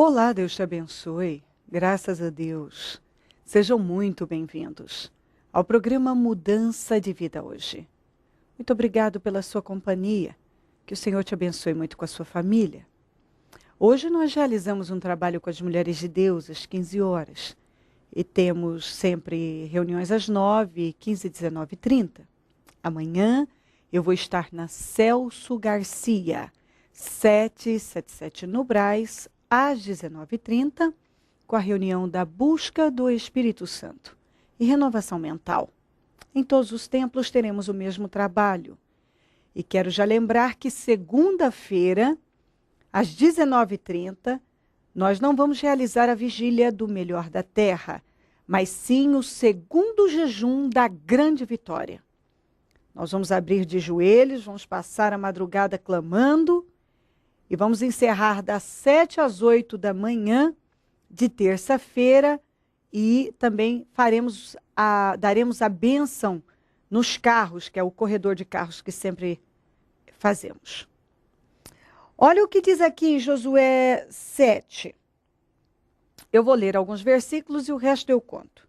Olá, Deus te abençoe. Graças a Deus. Sejam muito bem-vindos ao programa Mudança de Vida hoje. Muito obrigado pela sua companhia. Que o Senhor te abençoe muito com a sua família. Hoje nós realizamos um trabalho com as Mulheres de Deus às 15 horas. E temos sempre reuniões às 9, 15, 19 e 30. Amanhã eu vou estar na Celso Garcia, 777 no Brás, às 19h30, com a reunião da busca do Espírito Santo e renovação mental. Em todos os templos teremos o mesmo trabalho. E quero já lembrar que segunda-feira, às 19h30, nós não vamos realizar a vigília do Melhor da Terra, mas sim o segundo jejum da grande vitória. Nós vamos abrir de joelhos, vamos passar a madrugada clamando e vamos encerrar das 7 às 8 da manhã de terça-feira e também daremos a bênção nos carros, que é o corredor de carros que sempre fazemos. Olha o que diz aqui em Josué 7. Eu vou ler alguns versículos e o resto eu conto.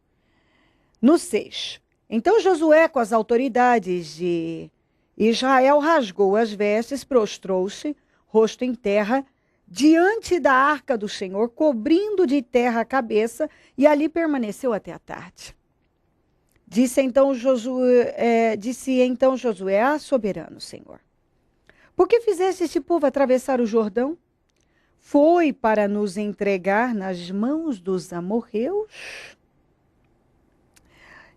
No 6. Então Josué, com as autoridades de Israel, rasgou as vestes, prostrou-se, rosto em terra, diante da arca do Senhor, cobrindo de terra a cabeça, e ali permaneceu até a tarde. Disse então Josué, soberano Senhor, por que fizeste este povo atravessar o Jordão? Foi para nos entregar nas mãos dos amorreus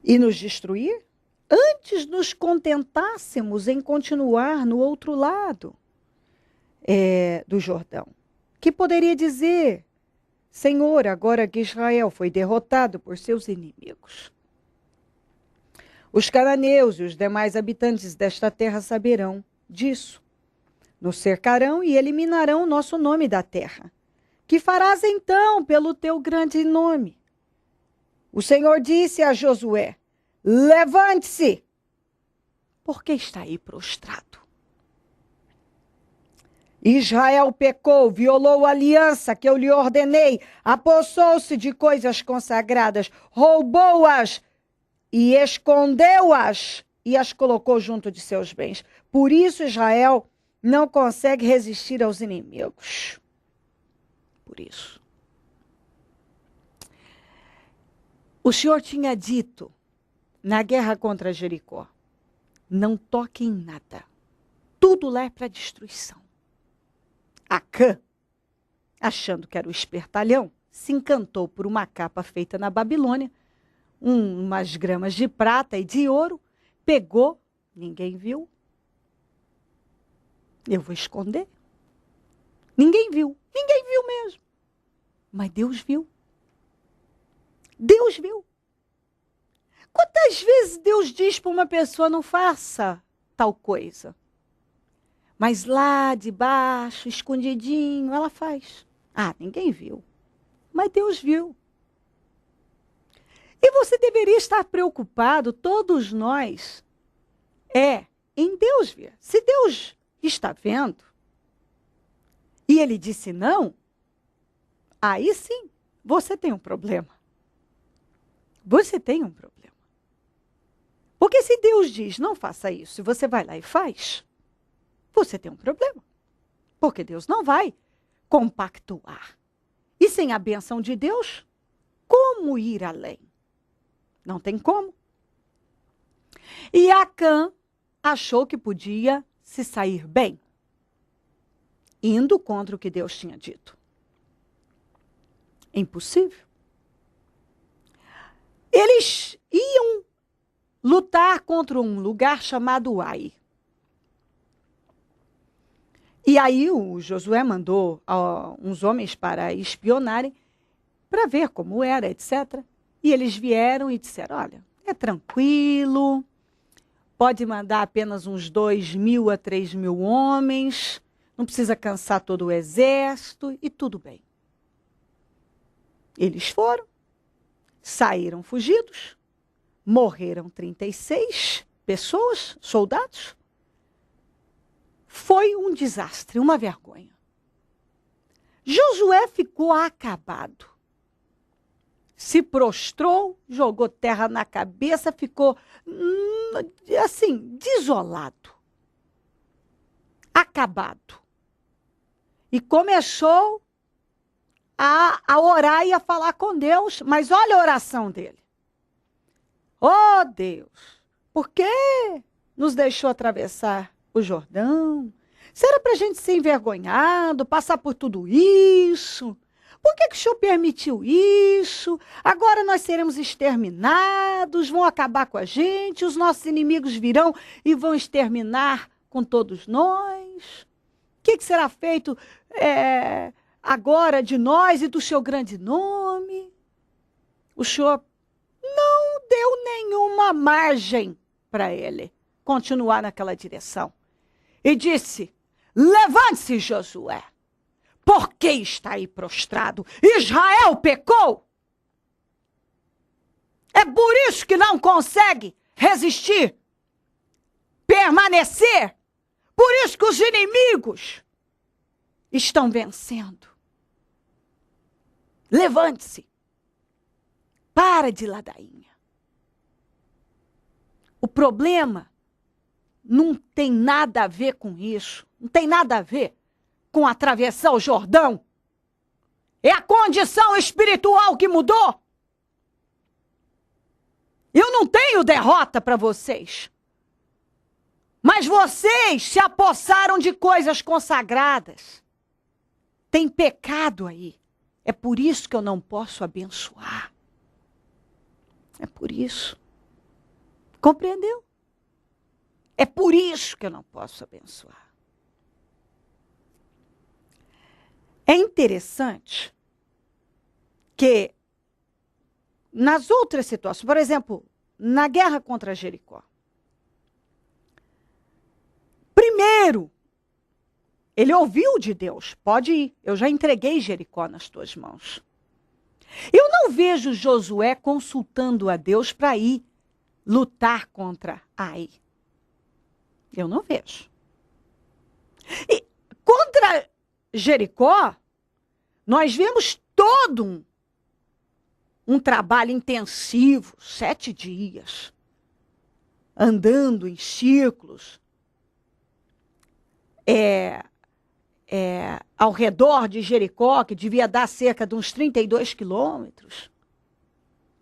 e nos destruir? Antes nos contentássemos em continuar no outro lado do Jordão. Que poderia dizer, Senhor, agora que Israel foi derrotado por seus inimigos? Os cananeus e os demais habitantes desta terra saberão disso. Nos cercarão e eliminarão o nosso nome da terra. Que farás então pelo teu grande nome? O Senhor disse a Josué, levante-se, porque está aí prostrado. Israel pecou, violou a aliança que eu lhe ordenei, apossou-se de coisas consagradas, roubou-as e escondeu-as e as colocou junto de seus bens. Por isso Israel não consegue resistir aos inimigos. Por isso. O Senhor tinha dito na guerra contra Jericó, não toque em nada. Tudo lá é para destruição. Acã, achando que era o espertalhão, se encantou por uma capa feita na Babilônia, umas gramas de prata e de ouro, pegou, ninguém viu. Eu vou esconder. Ninguém viu mesmo. Mas Deus viu. Deus viu. Quantas vezes Deus diz para uma pessoa, não faça tal coisa? Mas lá de baixo, escondidinho, ela faz. Ah, ninguém viu. Mas Deus viu. E você deveria estar preocupado, todos nós, em Deus ver. Se Deus está vendo, e ele disse não, aí sim, você tem um problema. Você tem um problema. Porque se Deus diz, não faça isso, e você vai lá e faz, você tem um problema. Porque Deus não vai compactuar. E sem a bênção de Deus, como ir além? Não tem como. E Acã achou que podia se sair bem, indo contra o que Deus tinha dito. Impossível. Eles iam lutar contra um lugar chamado Ai. E aí o Josué mandou uns homens para espionarem, para ver como era, etc. E eles vieram e disseram, olha, é tranquilo, pode mandar apenas uns 2.000 a 3.000 homens, não precisa cansar todo o exército e tudo bem. Eles foram, saíram fugidos, morreram 36 pessoas, soldados. Foi um desastre, uma vergonha. Josué ficou acabado. Se prostrou, jogou terra na cabeça, ficou assim, desolado. Acabado. E começou a orar e a falar com Deus. Mas olha a oração dele. Oh Deus, por que nos deixou atravessar o Jordão? Será para a gente ser envergonhado, passar por tudo isso? Por que o Senhor permitiu isso? Agora nós seremos exterminados, vão acabar com a gente, os nossos inimigos virão e vão exterminar com todos nós. O que será feito agora de nós e do seu grande nome? O Senhor não deu nenhuma margem para ele continuar naquela direção. E disse, levante-se, Josué. Por que está aí prostrado? Israel pecou. É por isso que não consegue resistir, permanecer. Por isso que os inimigos estão vencendo. Levante-se. Para de ladainha. O problema não tem nada a ver com isso. Não tem nada a ver com atravessar o Jordão. É a condição espiritual que mudou. Eu não tenho derrota para vocês. Mas vocês se apossaram de coisas consagradas. Tem pecado aí. É por isso que eu não posso abençoar. É por isso. Compreendeu? É por isso que eu não posso abençoar. É interessante que nas outras situações, por exemplo, na guerra contra Jericó, primeiro, ele ouviu de Deus, pode ir, eu já entreguei Jericó nas tuas mãos. Eu não vejo Josué consultando a Deus para ir lutar contra Ai. Eu não vejo. E contra Jericó, nós vemos todo um trabalho intensivo, 7 dias, andando em círculos, ao redor de Jericó, que devia dar cerca de uns 32 quilômetros.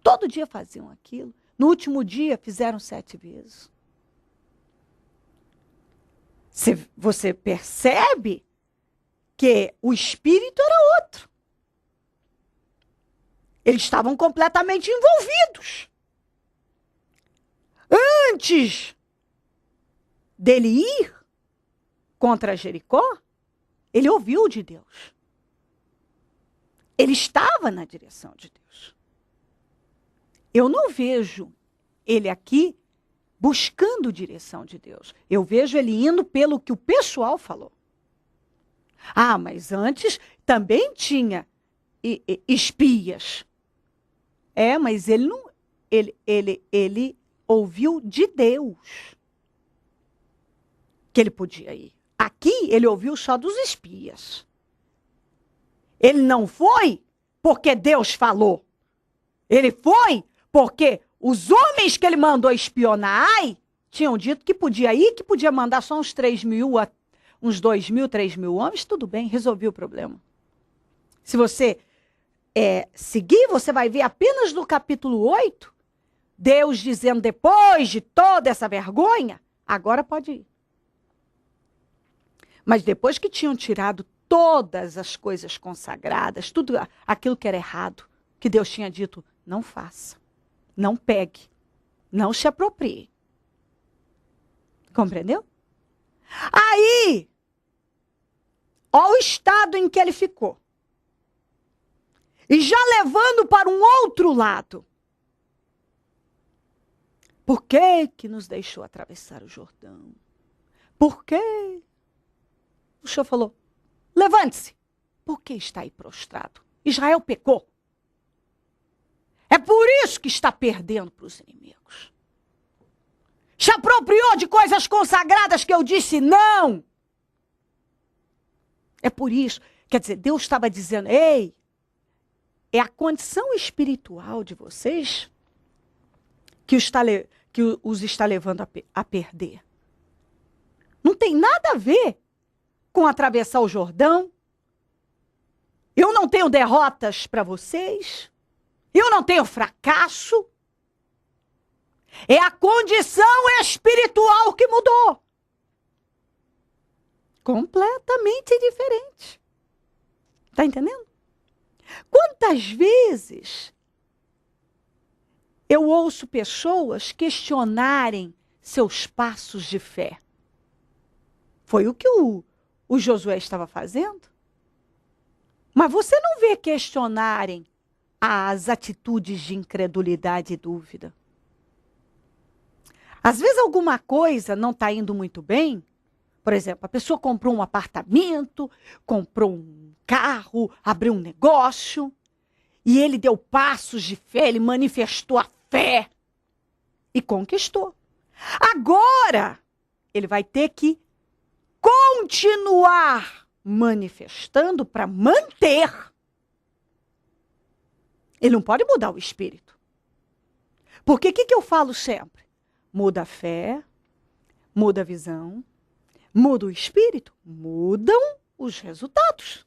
Todo dia faziam aquilo. No último dia, fizeram 7 vezes. Você percebe que o espírito era outro. Eles estavam completamente envolvidos. Antes dele ir contra Jericó, ele ouviu de Deus. Ele estava na direção de Deus. Eu não vejo ele aqui buscando direção de Deus. Eu vejo ele indo pelo que o pessoal falou. Ah, mas antes também tinha espias. Mas ele não, ele ouviu de Deus que ele podia ir. Aqui ele ouviu só dos espias. Ele não foi porque Deus falou. Ele foi porque os homens que ele mandou espionar tinham dito que podia ir, que podia mandar só uns 3.000, uns 2.000, 3.000 homens. Tudo bem, resolvi o problema. Se você seguir, você vai ver apenas no capítulo 8, Deus dizendo, depois de toda essa vergonha, agora pode ir. Mas depois que tinham tirado todas as coisas consagradas, tudo aquilo que era errado, que Deus tinha dito, não faça, não pegue, não se aproprie. Compreendeu? Aí, olha o estado em que ele ficou. E já levando para um outro lado. Por que nos deixou atravessar o Jordão? Por quê? O Senhor falou, levante-se. Por que está aí prostrado? Israel pecou. É por isso que está perdendo para os inimigos. Se apropriou de coisas consagradas que eu disse não. É por isso Quer dizer, Deus estava dizendo, ei, é a condição espiritual de vocês que os está levando a perder. Não tem nada a ver com atravessar o Jordão. Eu não tenho derrotas para vocês. Eu não tenho fracasso. É a condição espiritual que mudou. Completamente diferente. Está entendendo? Quantas vezes eu ouço pessoas questionarem seus passos de fé? Foi o que o Josué estava fazendo. Mas você não vê questionarem as atitudes de incredulidade e dúvida. Às vezes alguma coisa não está indo muito bem. Por exemplo, a pessoa comprou um apartamento, comprou um carro, abriu um negócio, e ele deu passos de fé, ele manifestou a fé e conquistou. Agora, ele vai ter que continuar manifestando para manter. Ele não pode mudar o espírito. Porque o que eu falo sempre? Muda a fé, muda a visão, muda o espírito, mudam os resultados.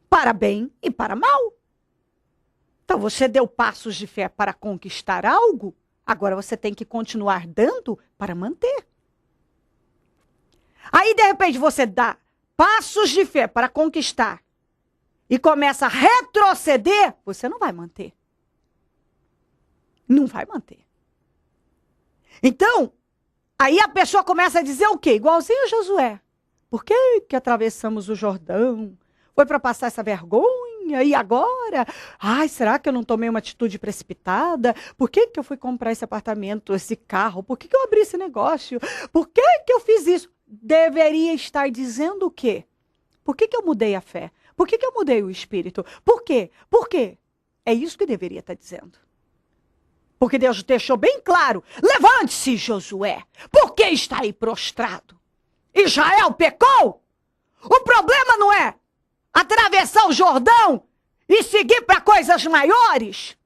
Para bem e para mal. Então, você deu passos de fé para conquistar algo, agora você tem que continuar dando para manter. Aí, de repente, você dá passos de fé para conquistar e começa a retroceder, você não vai manter. Não vai manter. Então, aí a pessoa começa a dizer o quê? Igualzinho a Josué. Por que atravessamos o Jordão? Foi para passar essa vergonha? E agora? Ai, será que eu não tomei uma atitude precipitada? Por que eu fui comprar esse apartamento, esse carro? Por que eu abri esse negócio? Por que eu fiz isso? Deveria estar dizendo o quê? Por que eu mudei a fé? Por que eu mudei o espírito? Por quê? Por quê? É isso que deveria estar dizendo. Porque Deus deixou bem claro. Levante-se, Josué. Por que está aí prostrado? Israel pecou? O problema não é atravessar o Jordão e seguir para coisas maiores.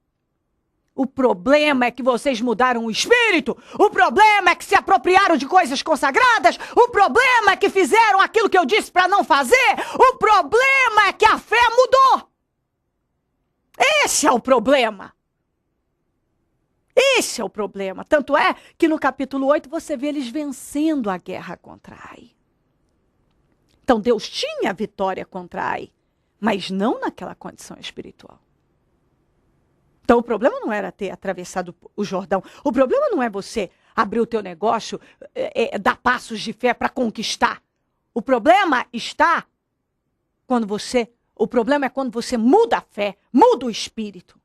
O problema é que vocês mudaram o espírito. O problema é que se apropriaram de coisas consagradas. O problema é que fizeram aquilo que eu disse para não fazer. O problema é que a fé mudou. Esse é o problema. Esse é o problema. Tanto é que no capítulo 8 você vê eles vencendo a guerra contra Ai. Então Deus tinha a vitória contra Ai, mas não naquela condição espiritual. Então o problema não era ter atravessado o Jordão. O problema não é você abrir o teu negócio, dar passos de fé para conquistar. O problema está quando você... O problema é quando você muda a fé, muda o espírito.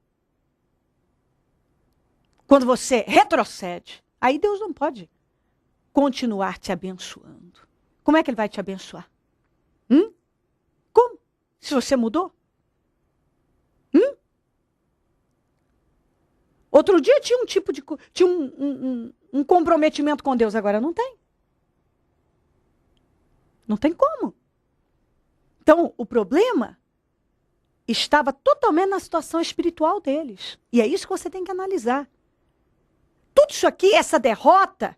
Quando você retrocede, aí Deus não pode continuar te abençoando. Como é que Ele vai te abençoar? Como? Se você mudou? Outro dia tinha um comprometimento com Deus, agora não tem. Não tem como. Então, o problema estava totalmente na situação espiritual deles. E é isso que você tem que analisar. Tudo isso aqui, essa derrota,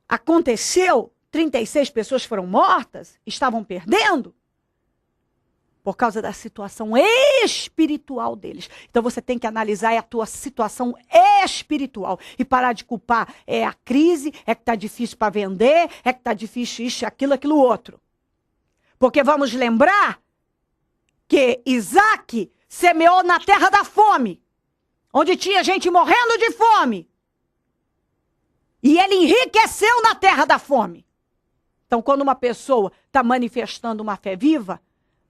aconteceu, 36 pessoas foram mortas, estavam perdendo, por causa da situação espiritual deles. Então você tem que analisar a tua situação espiritual e parar de culpar. É a crise, é que está difícil para vender, é que está difícil isso, aquilo outro. Porque vamos lembrar que Isaac semeou na terra da fome, onde tinha gente morrendo de fome. E ele enriqueceu na terra da fome. Então, quando uma pessoa está manifestando uma fé viva,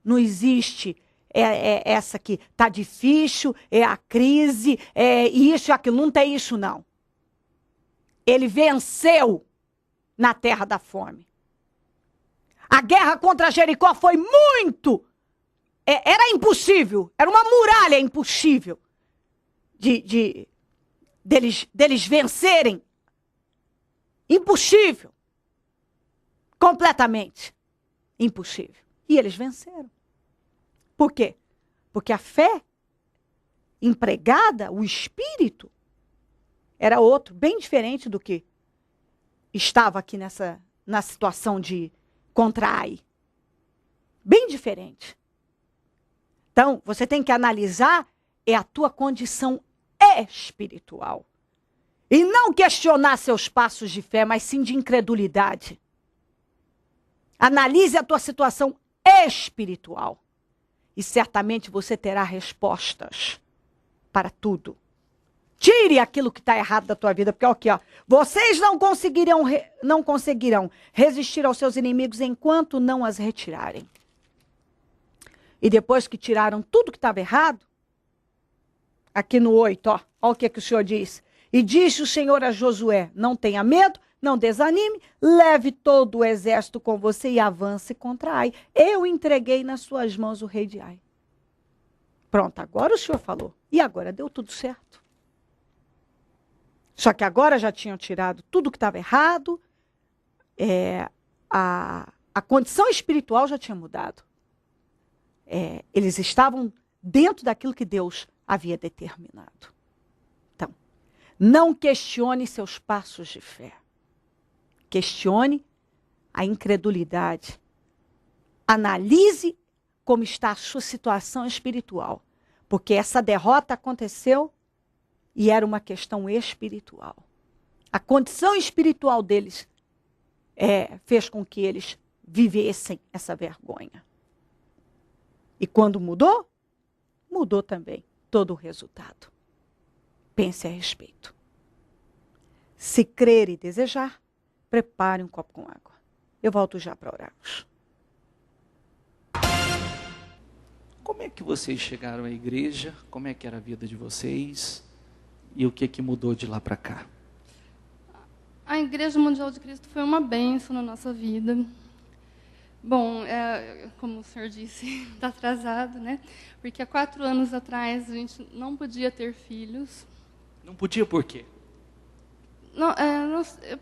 não existe essa que está difícil, é a crise, é isso e aquilo. Não tem isso, não. Ele venceu na terra da fome. A guerra contra Jericó foi muito... Era impossível. Era uma muralha impossível deles vencerem. Impossível. Completamente impossível. E eles venceram. Por quê? Porque a fé empregada, o espírito, era outro, bem diferente do que estava aqui na situação de contra Ai. Bem diferente. Então, você tem que analisar a tua condição espiritual. E não questionar seus passos de fé, mas sim de incredulidade. Analise a tua situação espiritual. E certamente você terá respostas para tudo. Tire aquilo que está errado da tua vida, porque aqui, ó, vocês não conseguirão resistir aos seus inimigos enquanto não as retirarem. E depois que tiraram tudo que estava errado, aqui no 8, ó o que o Senhor diz. E disse o Senhor a Josué, não tenha medo, não desanime, leve todo o exército com você e avance contra Ai. Eu entreguei nas suas mãos o rei de Ai. Pronto, agora o Senhor falou. E agora deu tudo certo. Só que agora já tinham tirado tudo que estava errado, a condição espiritual já tinha mudado. Eles estavam dentro daquilo que Deus havia determinado. Então, não questione seus passos de fé. Questione a incredulidade. Analise como está a sua situação espiritual. Porque essa derrota aconteceu e era uma questão espiritual. A condição espiritual deles fez com que eles vivessem essa vergonha. E quando mudou, mudou também todo o resultado. Pense a respeito. Se crer e desejar, prepare um copo com água. Eu volto já para orarmos. Como é que vocês chegaram à igreja? Como é que era a vida de vocês? E o que mudou de lá para cá? A Igreja Mundial de Cristo foi uma bênção na nossa vida. Bom, como o senhor disse, está atrasado, né? Porque há 4 anos atrás a gente não podia ter filhos. Não podia por quê? Não,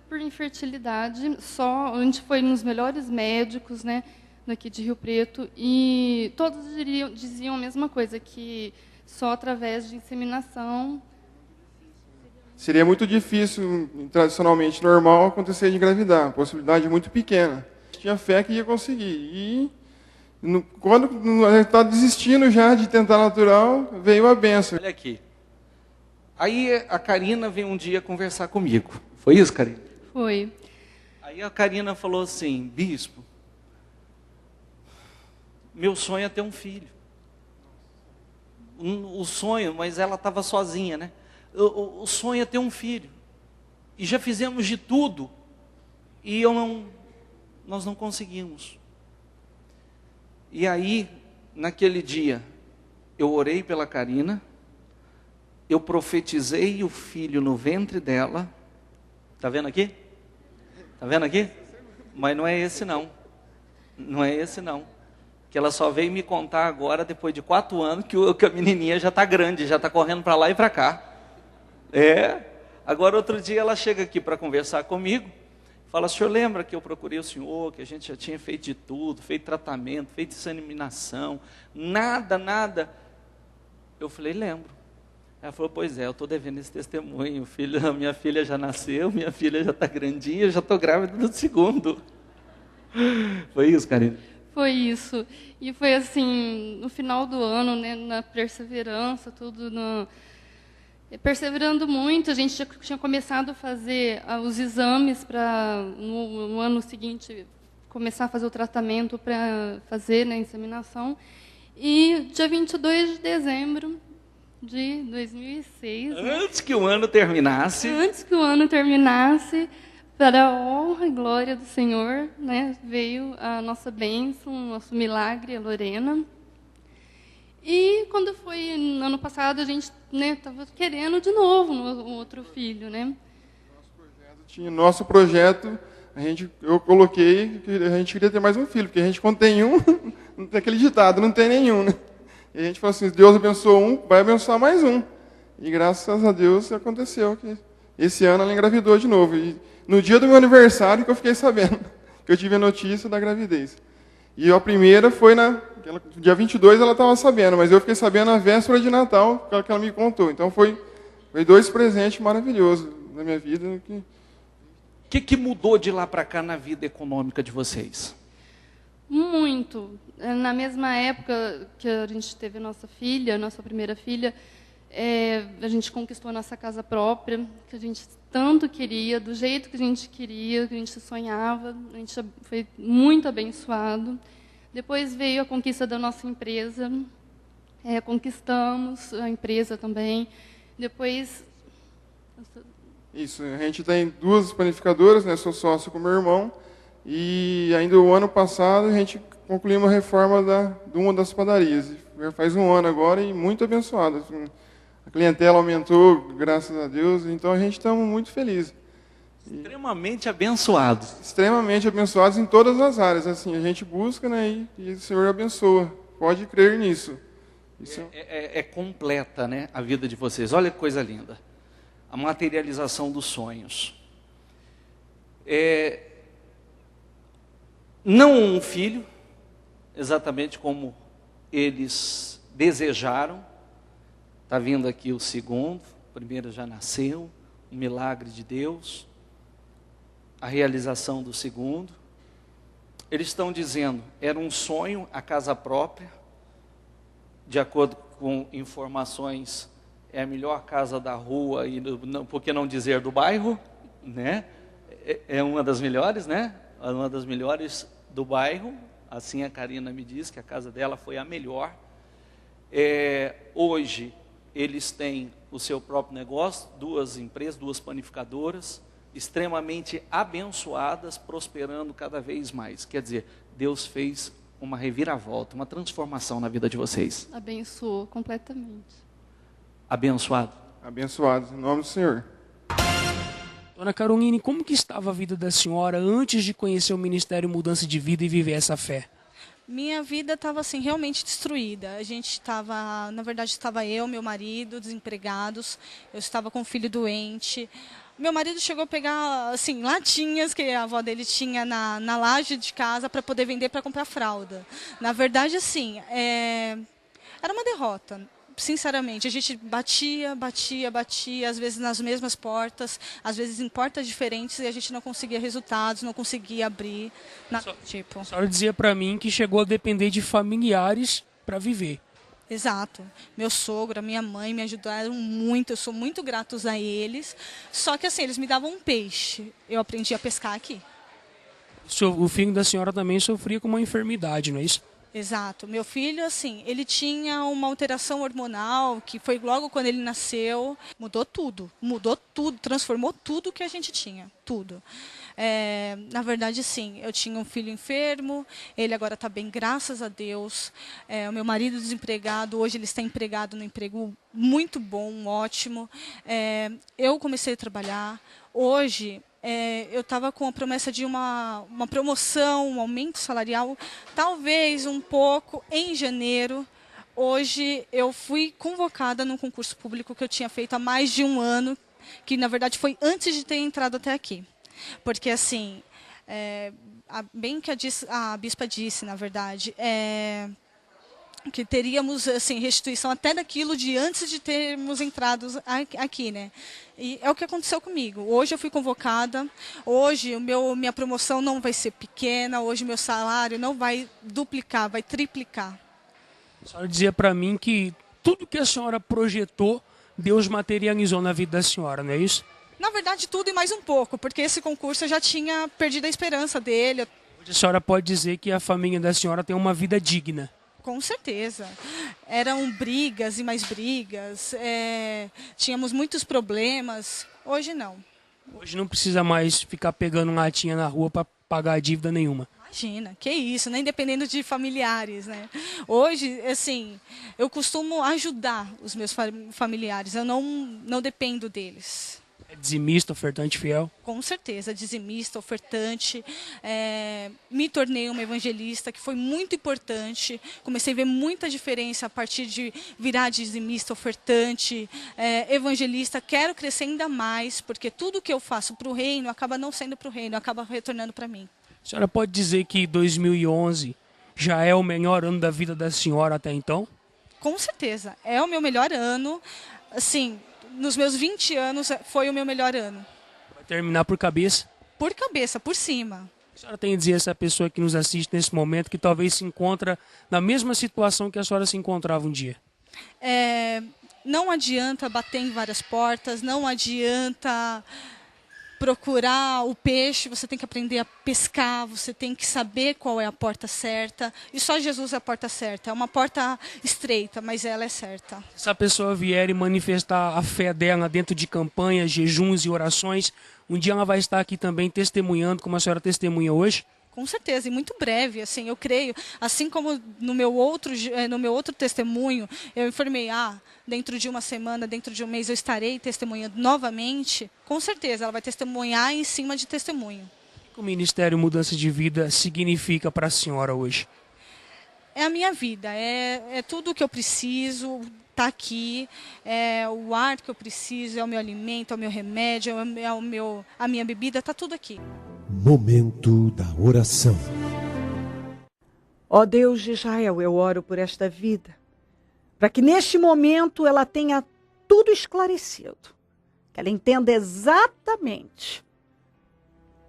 por infertilidade. A gente foi nos melhores médicos, né, daqui de Rio Preto, e todos diziam a mesma coisa, que só através de inseminação. Seria muito difícil, tradicionalmente normal, acontecer de engravidar. Possibilidade muito pequena. Tinha fé que ia conseguir. E quando estava desistindo já de tentar natural, veio a benção. Olha aqui. Aí a Karina veio um dia conversar comigo. Foi isso, Karina? Foi. Aí a Karina falou assim, bispo, meu sonho é ter um filho. O sonho, mas ela estava sozinha, né? O sonho é ter um filho. E já fizemos de tudo. E nós não conseguimos. E aí, naquele dia, eu orei pela Karina, eu profetizei o filho no ventre dela. Está vendo aqui? Está vendo aqui? Mas não é esse não. Não é esse não. Que ela só veio me contar agora, depois de 4 anos, que a menininha já está grande, já está correndo para lá e para cá. Agora outro dia ela chega aqui para conversar comigo, fala, senhor lembra que eu procurei o senhor, que a gente já tinha feito de tudo, feito tratamento, feito inseminação, nada. Eu falei, lembro. Ela falou, pois eu estou devendo esse testemunho, minha filha já nasceu, minha filha já está grandinha, eu já estou grávida do 2º. Foi isso, Karina? Foi isso. E foi assim, no final do ano, né, na perseverança, tudo perseverando muito. A gente já tinha começado a fazer os exames para, no ano seguinte, começar a fazer o tratamento para fazer, né, a inseminação. E dia 22 de dezembro de 2006... Antes que o ano terminasse... Para a honra e glória do Senhor, né, veio a nossa bênção, o nosso milagre, a Lorena. E quando foi no ano passado, a gente estava querendo de novo um outro filho, né? Nosso projeto, eu coloquei que a gente queria ter mais um filho, porque a gente, quando tem um, não tem aquele ditado, não tem nenhum, né? E a gente falou assim, Deus abençoou um, vai abençoar mais um. E graças a Deus aconteceu que esse ano ela engravidou de novo. E no dia do meu aniversário que eu fiquei sabendo, que eu tive a notícia da gravidez. E a primeira foi dia 22, ela estava sabendo, mas eu fiquei sabendo na véspera de Natal, que ela me contou. Então foi 2 presentes maravilhosos na minha vida. O que mudou de lá para cá na vida econômica de vocês? Muito. Na mesma época que a gente teve a nossa filha, nossa primeira filha, a gente conquistou a nossa casa própria, que a gente tanto queria, do jeito que a gente queria, que a gente sonhava. A gente foi muito abençoado. Depois veio a conquista da nossa empresa. Conquistamos a empresa também. Depois... Isso, a gente tem 2 panificadoras, né? Sou sócio com meu irmão. E ainda o ano passado a gente concluiu uma reforma de uma das padarias. Já faz 1 ano agora e muito abençoado. Assim, a clientela aumentou, graças a Deus, então a gente está muito feliz. Extremamente abençoados. Extremamente abençoados em todas as áreas. Assim, a gente busca, né, e o Senhor abençoa. Pode crer nisso. Isso é completa, né, a vida de vocês. Olha que coisa linda. A materialização dos sonhos. Não um filho, exatamente como eles desejaram. Está vindo aqui o segundo, o primeiro já nasceu, um milagre de Deus. A realização do segundo. Eles estão dizendo, era um sonho a casa própria, de acordo com informações, é a melhor casa da rua, e por que não dizer do bairro, né? É uma das melhores, né? Uma das melhores do bairro, assim a Karina me diz, que a casa dela foi a melhor. Hoje, eles têm o seu próprio negócio, 2 empresas, 2 panificadoras, extremamente abençoadas, prosperando cada vez mais. Quer dizer, Deus fez uma reviravolta, uma transformação na vida de vocês. Abençoou completamente. Abençoado? Abençoados, em nome do Senhor. Dona Caroline, como que estava a vida da senhora antes de conhecer o Ministério Mudança de Vida e viver essa fé? Minha vida estava assim realmente destruída. Na verdade, estava eu, meu marido, desempregados. Eu estava com um filho doente. Meu marido chegou a pegar assim latinhas que a avó dele tinha na laje de casa para poder vender para comprar fralda. Na verdade, assim, era uma derrota. Sinceramente, a gente batia, às vezes nas mesmas portas, às vezes em portas diferentes, e a gente não conseguia resultados, não conseguia abrir. A senhora dizia para mim que chegou a depender de familiares para viver. Exato. Meu sogro, a minha mãe me ajudaram muito, eu sou muito grata a eles. Só que assim, eles me davam um peixe. Eu aprendi a pescar aqui. O filho da senhora também sofria com uma enfermidade, não é isso? Exato. Meu filho, assim, ele tinha uma alteração hormonal, que foi logo quando ele nasceu. Mudou tudo, transformou tudo que a gente tinha, tudo. Na verdade, sim, eu tinha um filho enfermo, ele agora está bem, graças a Deus. O meu marido desempregado, hoje ele está empregado num emprego muito bom, ótimo. Eu comecei a trabalhar. Hoje, eu estava com a promessa de uma promoção, um aumento salarial, talvez um pouco em janeiro. Hoje eu fui convocada num concurso público que eu tinha feito há mais de 1 ano, que na verdade foi antes de ter entrado até aqui. Porque assim, bem que a bispa disse, na verdade, que teríamos assim restituição até daquilo de antes de termos entrado aqui, né? E é o que aconteceu comigo. Hoje eu fui convocada, hoje minha promoção não vai ser pequena, hoje meu salário não vai duplicar, vai triplicar. A senhora dizia para mim que tudo que a senhora projetou, Deus materializou na vida da senhora, não é isso? Na verdade, tudo e mais um pouco, porque esse concurso eu já tinha perdido a esperança dele. Hoje a senhora pode dizer que a família da senhora tem uma vida digna. Com certeza. Eram brigas e mais brigas, tínhamos muitos problemas. Hoje não. Hoje não precisa mais ficar pegando latinha na rua para pagar dívida nenhuma. Imagina, que isso, nem dependendo de familiares, né? Hoje, assim, eu costumo ajudar os meus familiares, eu não dependo deles. É dizimista, ofertante fiel? Com certeza, dizimista, ofertante. Me tornei uma evangelista, que foi muito importante. Comecei a ver muita diferença a partir de virar dizimista, ofertante, evangelista. Quero crescer ainda mais, porque tudo que eu faço para o reino acaba não sendo para o reino, acaba retornando para mim. A senhora pode dizer que 2011 já é o melhor ano da vida da senhora até então? Com certeza, é o meu melhor ano. Assim, nos meus 20 anos foi o meu melhor ano. Vai terminar por cabeça? Por cabeça, por cima. A senhora tem a dizer a essa pessoa que nos assiste nesse momento, que talvez se encontra na mesma situação que a senhora se encontrava um dia? Não adianta bater em várias portas, não adianta procurar o peixe, você tem que aprender a pescar, você tem que saber qual é a porta certa. E só Jesus é a porta certa. É uma porta estreita, mas ela é certa. Se a pessoa vier e manifestar a fé dela dentro de campanhas, jejuns e orações, um dia ela vai estar aqui também testemunhando, como a senhora testemunha hoje? Com certeza, e muito breve, assim, eu creio, assim como no meu outro testemunho, eu informei, dentro de uma semana, dentro de um mês eu estarei testemunhando novamente, com certeza, ela vai testemunhar em cima de testemunho. O que o Ministério Mudança de Vida significa para a senhora hoje? É a minha vida, é tudo o que eu preciso, está aqui, é o ar que eu preciso, é o meu alimento, é o meu remédio, a minha bebida, está tudo aqui. Momento da oração. Ó Deus de Israel, eu oro por esta vida, para que neste momento ela tenha tudo esclarecido, que ela entenda exatamente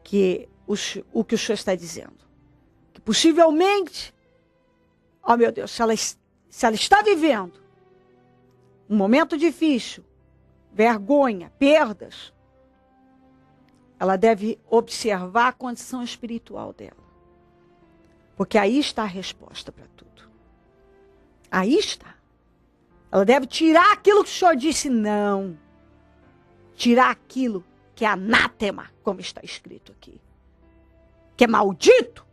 o que o Senhor está dizendo. Que possivelmente, ó meu Deus, se ela está vivendo um momento difícil, vergonha, perdas, ela deve observar a condição espiritual dela. Porque aí está a resposta para tudo. Aí está. Ela deve tirar aquilo que o Senhor disse não. Tirar aquilo que é anátema, como está escrito aqui. Que é maldito.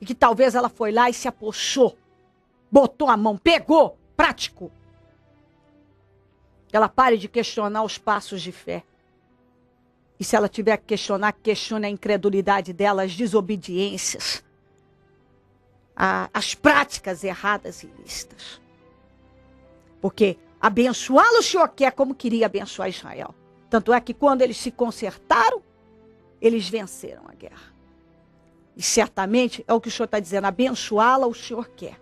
E que talvez ela foi lá e se apossou. Botou a mão, pegou, praticou. Ela pare de questionar os passos de fé. E se ela tiver que questionar, questione a incredulidade dela, as desobediências, as práticas erradas e ilícitas. Porque abençoá-lo o Senhor quer como queria abençoar Israel. Tanto é que quando eles se consertaram, eles venceram a guerra. E certamente é o que o Senhor está dizendo, abençoá-la o Senhor quer.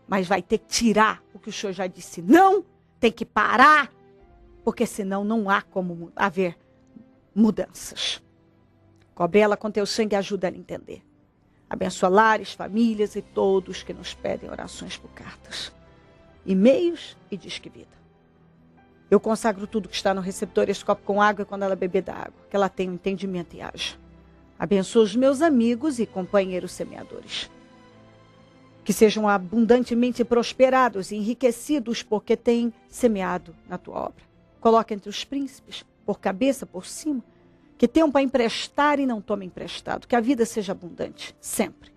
Mas vai ter que tirar o que o Senhor já disse. Não, tem que parar, porque senão não há como haver mudanças. Cobre ela com teu sangue e ajuda ela a entender. Abençoa lares, famílias e todos que nos pedem orações por cartas, e-mails e disque vida. Eu consagro tudo que está no receptor, esse copo com água, e quando ela beber da água, que ela tenha um entendimento e haja. Abençoa os meus amigos e companheiros semeadores. Que sejam abundantemente prosperados e enriquecidos porque têm semeado na tua obra. Coloca entre os príncipes, por cabeça, por cima, que tenham para emprestar e não tomem emprestado, que a vida seja abundante, sempre.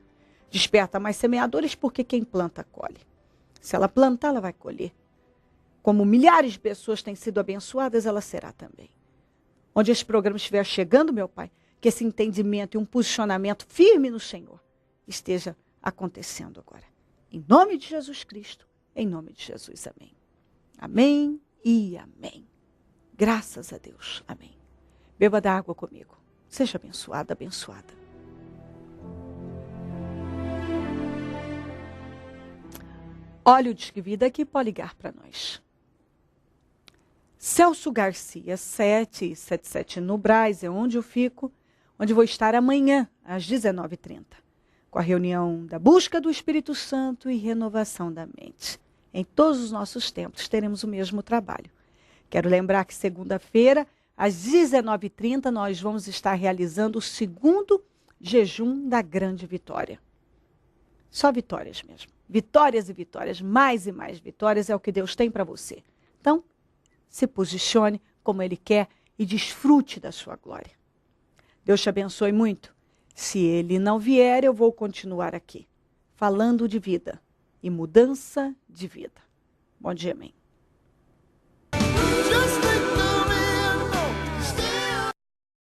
Desperta mais semeadores, porque quem planta, colhe. Se ela plantar, ela vai colher. Como milhares de pessoas têm sido abençoadas, ela será também. Onde esse programa estiver chegando, meu Pai, que esse entendimento e um posicionamento firme no Senhor esteja acontecendo agora. Em nome de Jesus Cristo, em nome de Jesus, amém. Amém e amém. Graças a Deus. Amém. Beba da água comigo. Seja abençoada, abençoada. Olha o Disque Vida aqui, pode ligar para nós. Celso Garcia, 777 no Brás, é onde eu fico, onde vou estar amanhã, às 19h30, com a reunião da busca do Espírito Santo e renovação da mente. Em todos os nossos tempos teremos o mesmo trabalho. Quero lembrar que segunda-feira, às 19h30, nós vamos estar realizando o segundo jejum da grande vitória. Só vitórias mesmo. Vitórias e vitórias, mais e mais vitórias é o que Deus tem para você. Então, se posicione como Ele quer e desfrute da sua glória. Deus te abençoe muito. Se Ele não vier, eu vou continuar aqui, falando de vida e mudança de vida. Bom dia, amém.